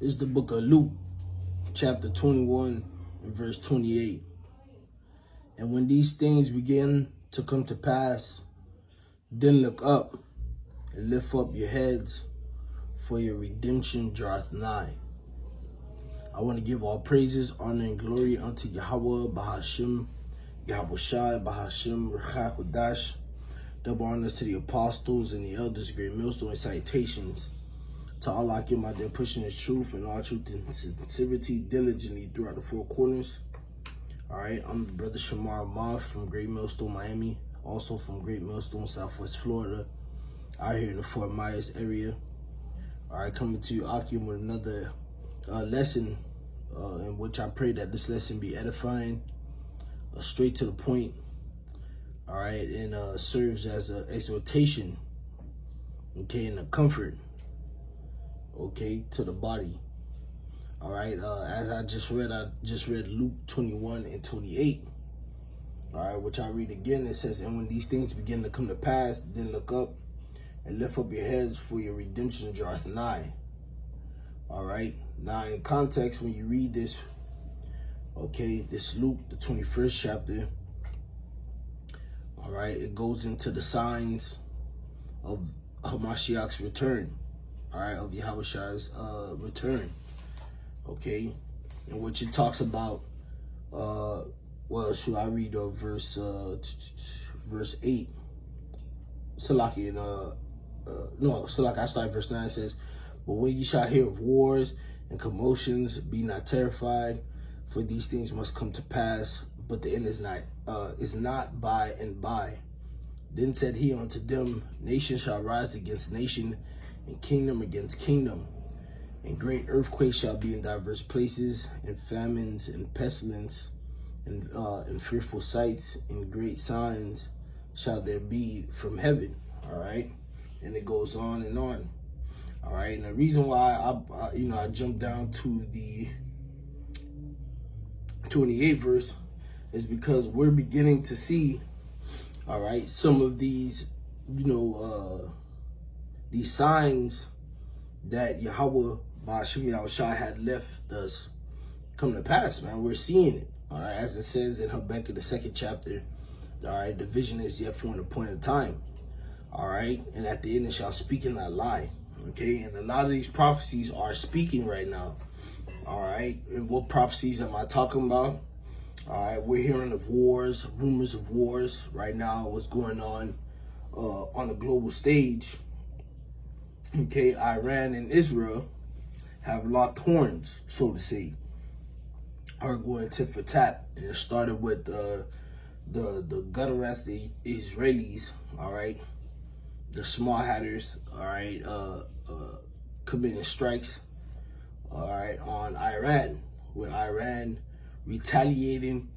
It's the book of Luke, chapter 21 and verse 28. And when these things begin to come to pass, then look up and lift up your heads, for your redemption draweth nigh. I want to give all praises, honor, and glory unto Yahweh, Bahashim, Yahweh Shai, Bahashim, Rechak Wadash. Double honors to the apostles and the elders, great millstone, and citations to all I give out there pushing His truth and all truth and sincerity diligently throughout the four corners. All right, I'm the brother Shamar Moth from Great Millstone, Miami, also from Great Millstone, Southwest Florida, out here in the Fort Myers area. All right, coming to you, Akim, with another lesson in which I pray that this lesson be edifying, straight to the point, all right, and serves as an exhortation, okay, and a comfort, okay, to the body. All right, as I just read Luke 21 and 28, all right, which I read again. It says, and when these things begin to come to pass, then look up and lift up your heads, for your redemption draweth nigh. All right, now in context, when you read this, okay, this Luke, the 21st chapter, all right, it goes into the signs of Hamashiach's return, all right, of Yahweh's return, okay, in which it talks about, well, should I read verse 8? Salaki, Salaki, I start verse 9, it says, but when ye shall hear of wars and commotions, be not terrified, for these things must come to pass, but the end is not by and by. Then said he unto them, nation shall rise against nation, and kingdom against kingdom. And great earthquakes shall be in diverse places, and famines, and pestilence, and fearful sights, and great signs shall there be from heaven. All right, and it goes on and on. All right, and the reason why I jumped down to the 28th verse is because we're beginning to see, all right, some of these, these signs that Yahweh Ba'ashim Yahushua had left us come to pass, man. We're seeing it, all right, as it says in Habakkuk, the 2nd chapter, all right, the vision is yet for an appointed time, all right, and at the end it shall speak and not lie, okay, and a lot of these prophecies are speaking right now, all right, and what prophecies am I talking about? All right, we're hearing of wars, rumors of wars right now, what's going on the global stage. Okay, Iran and Israel have locked horns, so to say, are going tit for tat. And it started with the gutter rats, the Israelis, all right, the small hatters, all right, committing strikes, all right, on Iran, with Iran retaliating,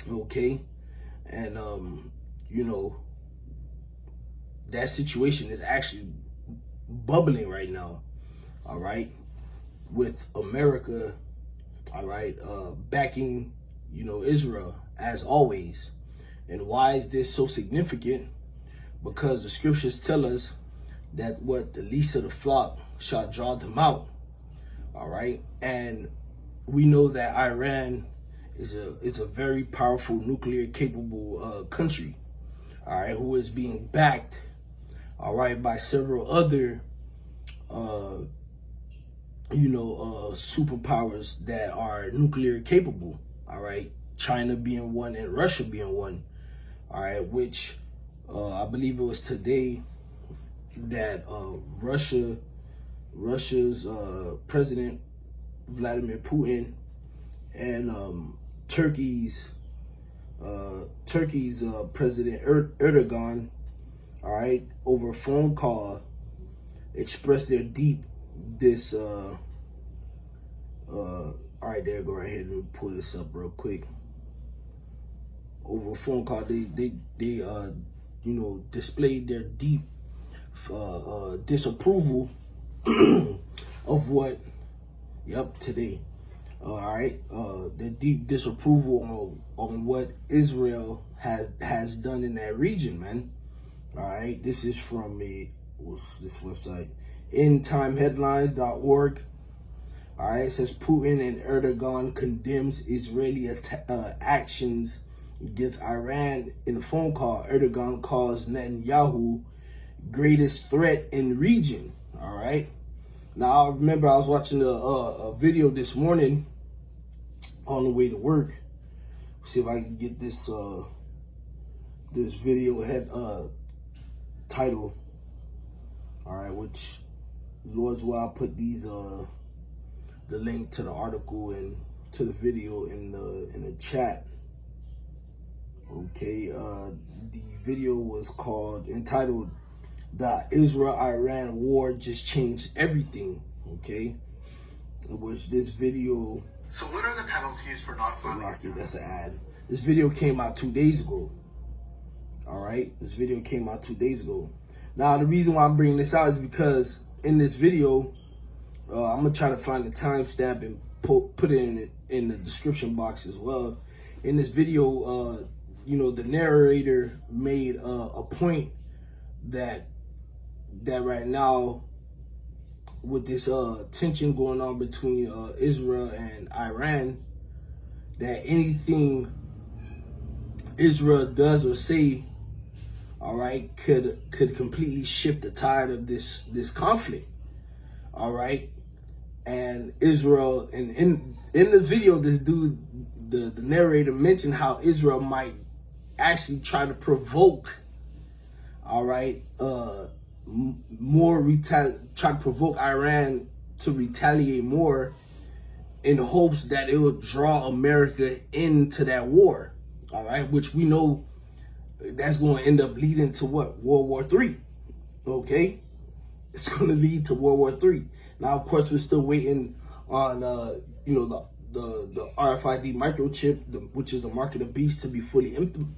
okay, and that situation is actually bubbling right now, all right, with America, all right, backing, Israel as always. And why is this so significant? Because the scriptures tell us that what the least of the flock shall draw them out, all right, and we know that Iran is a very powerful nuclear capable country, all right, who is being backed, all right, by several other superpowers that are nuclear capable, all right, China being one and Russia being one, all right, which I believe it was today that Russia's President Vladimir Putin and Turkey's President Erdogan, all right, over a phone call, expressed their all right, there, go right ahead and pull this up real quick. Over a phone call, they displayed their deep disapproval of what, today, all right, the deep disapproval on what Israel has done in that region, man. All right, this is from what's this website? endtimeheadlines.org. All right, it says Putin and Erdogan condemns Israeli actions against Iran. In a phone call, Erdogan calls Netanyahu greatest threat in the region. All right. Now, I remember I was watching a video this morning on the way to work. See if I can get this this video head title. All right, which Lord's will, I'll put these the link to the article and to the video in the chat. Okay, the video was entitled "The Israel-Iran War Just Changed Everything." Okay, it was this video. So what are the penalties for not filing? That's an ad. This video came out 2 days ago. All right, this video came out 2 days ago. Now, the reason why I'm bringing this out is because in this video, I'm gonna try to find the timestamp and put it in the description box as well. In this video, you know, the narrator made a point that right now, with this tension going on between Israel and Iran, that anything Israel does or say, all right, could completely shift the tide of this conflict. All right. And Israel, and in the video, this dude, the narrator mentioned how Israel might actually try to provoke, all right, try to provoke Iran to retaliate more in the hopes that it will draw America into that war, all right, which we know that's going to end up leading to what? World War III, okay? It's going to lead to World War III. Now, of course, we're still waiting on, you know, the RFID microchip, which is the mark of the beast, to be fully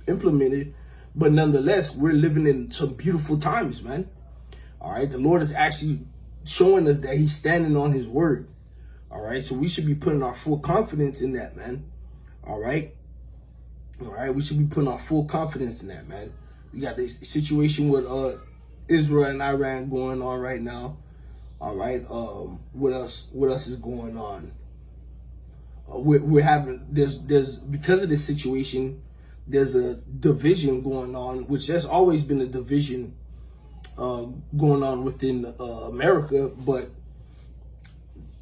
implemented. But nonetheless, we're living in some beautiful times, man. All right, the Lord is actually showing us that he's standing on his word. All right, so we should be putting our full confidence in that, man. All right. All right, we should be putting our full confidence in that, man. We got this situation with Israel and Iran going on right now. All right, what else is going on? We're having there's because of this situation, there's a division going on, which there's always been a division going on within America, but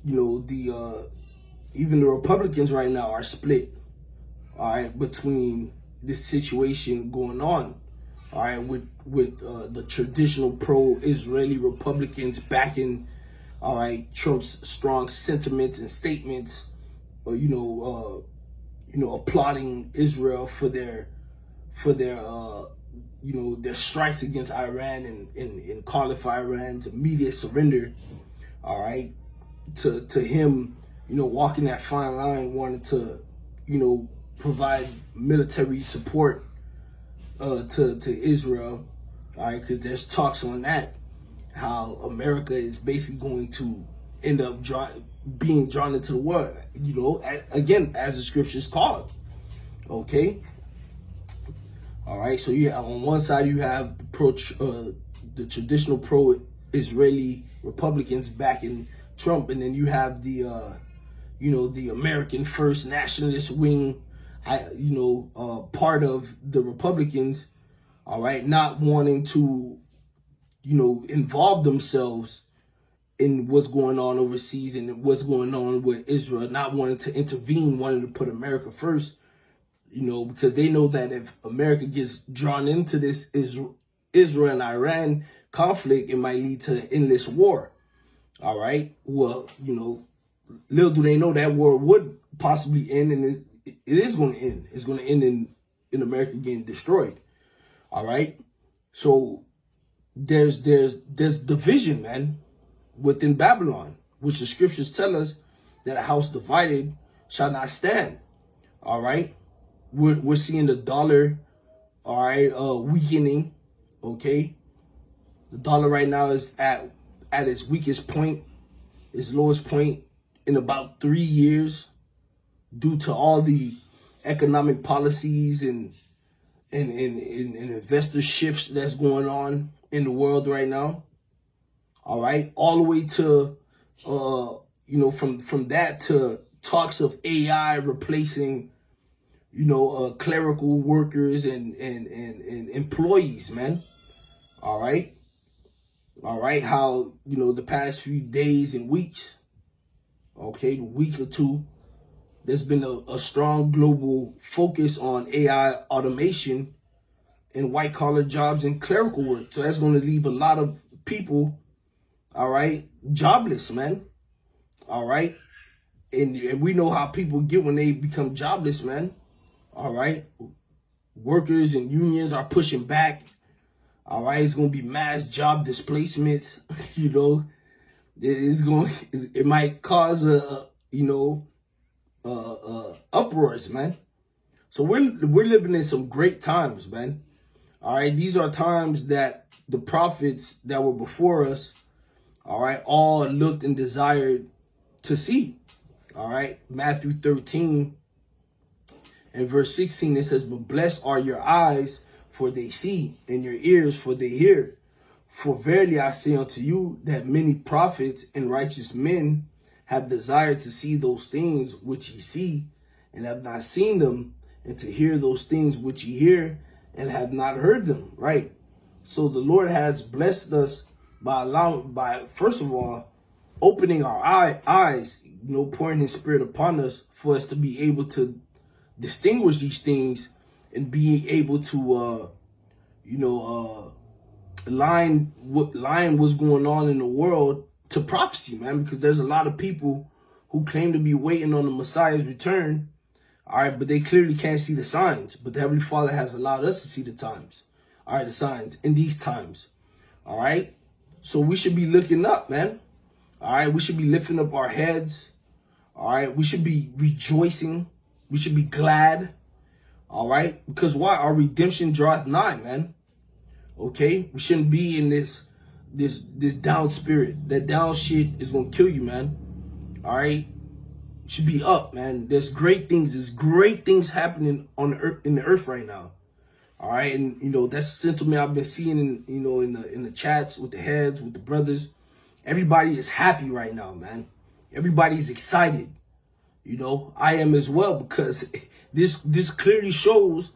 you know, even the Republicans right now are split, all right, between this situation going on, all right, with the traditional pro-Israeli Republicans backing, all right, Trump's strong sentiments and statements, you know, applauding Israel for their you know, their strikes against Iran and calling for Iran to immediate surrender, all right, to him, you know, walking that fine line, wanting to, you know, provide military support to Israel, all right, because there's talks on that, how America is basically going to end up being drawn into the war, you know, again, as the scriptures call it, okay? All right, so yeah, on one side you have the traditional pro-Israeli Republicans backing Trump, and then you have the you know, the American First nationalist wing, you know, part of the Republicans, all right, not wanting to, you know, involve themselves in what's going on overseas and what's going on with Israel, not wanting to intervene, wanting to put America first. You know, because they know that if America gets drawn into this Israel and Iran conflict, it might lead to an endless war. All right. Well, you know, little do they know that war would possibly end, and it is going to end. It's going to end in America getting destroyed. All right. So there's division, man, within Babylon, which the scriptures tell us that a house divided shall not stand. All right. We're seeing the dollar, all right, weakening, okay? The dollar right now is at its weakest point, its lowest point in about 3 years, due to all the economic policies and investor shifts that's going on in the world right now, all right, all the way to, you know, from that to talks of AI replacing, you know, clerical workers and employees, man. All right. All right. How, you know, the past few days and weeks, okay, the week or two, there's been a strong global focus on AI automation and white collar jobs and clerical work. So that's going to leave a lot of people, all right, jobless, man. All right. And we know how people get when they become jobless, man. All right. Workers and unions are pushing back. All right. It's going to be mass job displacements. You know, it might cause uproars, man. So we're living in some great times, man. All right. These are times that the prophets that were before us, all right, all looked and desired to see. All right. Matthew 13 and verse 16, it says, "But blessed are your eyes, for they see, and your ears, for they hear. For verily I say unto you, that many prophets and righteous men have desired to see those things which ye see, and have not seen them, and to hear those things which ye hear, and have not heard them." Right? So the Lord has blessed us by first of all, opening our eyes, you know, pouring his spirit upon us for us to be able to distinguish these things and be able to, line what's going on in the world to prophecy, man, because there's a lot of people who claim to be waiting on the Messiah's return. All right, but they clearly can't see the signs. But the Heavenly Father has allowed us to see the times. All right, the signs in these times. All right. So we should be looking up, man. All right. We should be lifting up our heads. All right. We should be rejoicing. We should be glad. All right. Because why? Our redemption draweth nigh, man. Okay. We shouldn't be in this down spirit. That down shit is going to kill you, man. All right. You should be up, man. There's great things happening on the earth, in the earth right now. All right, and you know that's the sentiment I've been seeing in the chats with the heads, with the brothers. Everybody is happy right now, man. Everybody's excited. You know, I am as well, because this clearly shows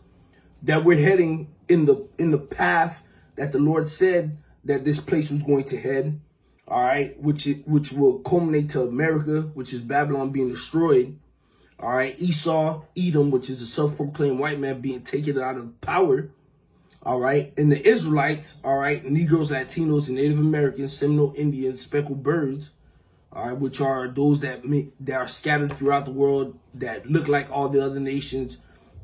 that we're heading in the path that the Lord said that this place was going to head. All right, which will culminate to America, which is Babylon being destroyed. All right, Esau, Edom, which is a self-proclaimed white man, being taken out of power. All right, and the Israelites, all right, Negroes, Latinos, and Native Americans, Seminole Indians, speckled birds, all right, which are those that are scattered throughout the world, that look like all the other nations,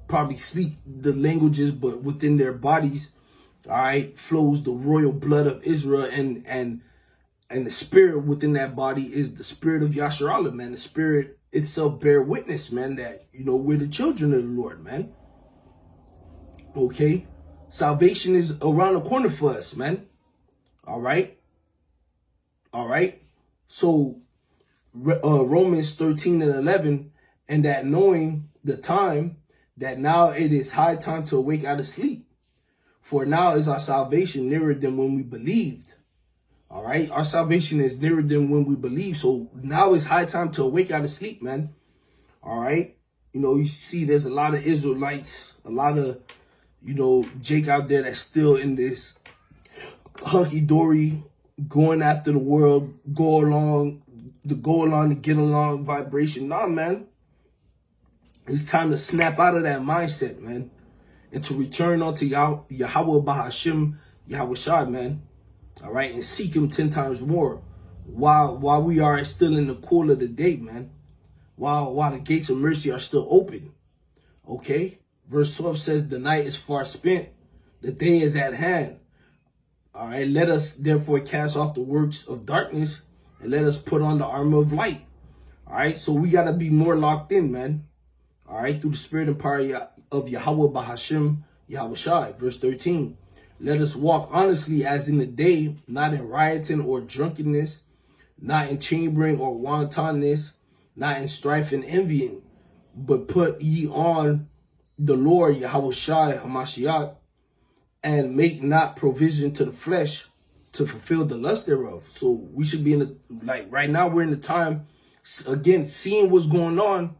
probably speak the languages, but within their bodies, all right, flows the royal blood of Israel, and the spirit within that body is the spirit of Yasharallah, man. The spirit itself bear witness, man, that, you know, we're the children of the Lord, man. Okay? Salvation is around the corner for us, man. All right? All right? So, Romans 13 and 11, and that knowing the time, that now it is high time to awake out of sleep. For now is our salvation nearer than when we believed. All right. Our salvation is nearer than when we believe. So now it's high time to awake out of sleep, man. All right. You know, you see there's a lot of Israelites, a lot of, you know, Jake out there that's still in this hunky-dory, going after the world, go along to get along vibration. Nah, man. It's time to snap out of that mindset, man. And to return unto Yahweh Bahashim, Yahweh Shai, man. All right, and seek him 10 times more while we are still in the cool of the day, man. While the gates of mercy are still open. Okay? Verse 12 says, "The night is far spent, the day is at hand." All right, let us therefore cast off the works of darkness, and let us put on the armor of light. All right, so we got to be more locked in, man. All right, through the spirit and power of Yahweh Bahashim, Yahweh Shai. Verse 13. "Let us walk honestly as in the day, not in rioting or drunkenness, not in chambering or wantonness, not in strife and envying, but put ye on the Lord Yahweh Shai Hamashiach, and make not provision to the flesh to fulfill the lust thereof. So we should be in the, like right now we're in the time, again, seeing what's going on.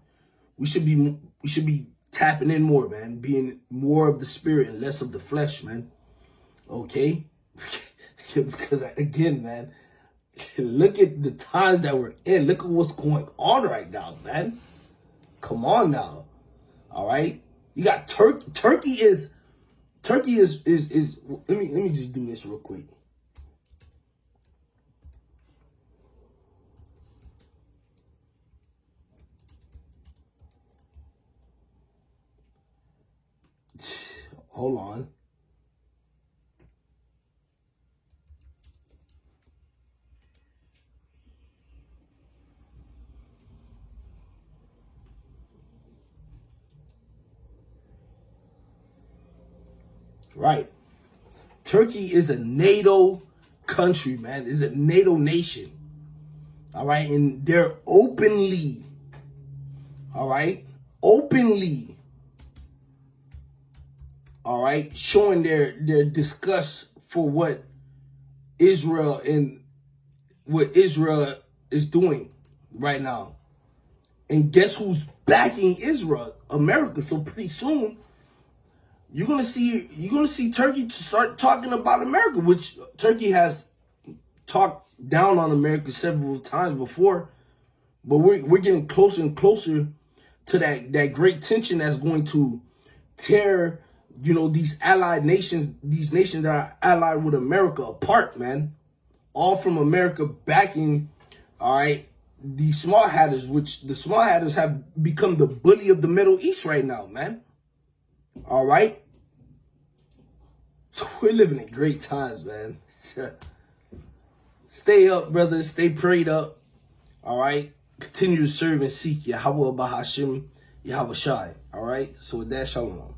We should be tapping in more, man, being more of the spirit and less of the flesh, man. Okay? Because again, man, look at the times that we're in. Look at what's going on right now, man. Come on now. All right? You got Turkey is let me just do this real quick. Hold on. Right. Turkey is a NATO country, man. It's a NATO nation. All right. And they're openly, all right, all right, showing their disgust for what Israel is doing right now. And guess who's backing Israel? America. So pretty soon you're gonna see Turkey start talking about America, which Turkey has talked down on America several times before. But we're getting closer and closer to that great tension that's going to tear, these allied nations, these nations that are allied with America apart, man. All from America backing, all right, the small hatters, which the small hatters have become the bully of the Middle East right now, man. All right. So we're living in great times, man. Stay up, brothers. Stay prayed up. All right. Continue to serve and seek Yahweh Bahashim, Yahweh Shai. All right. So with that, shalom.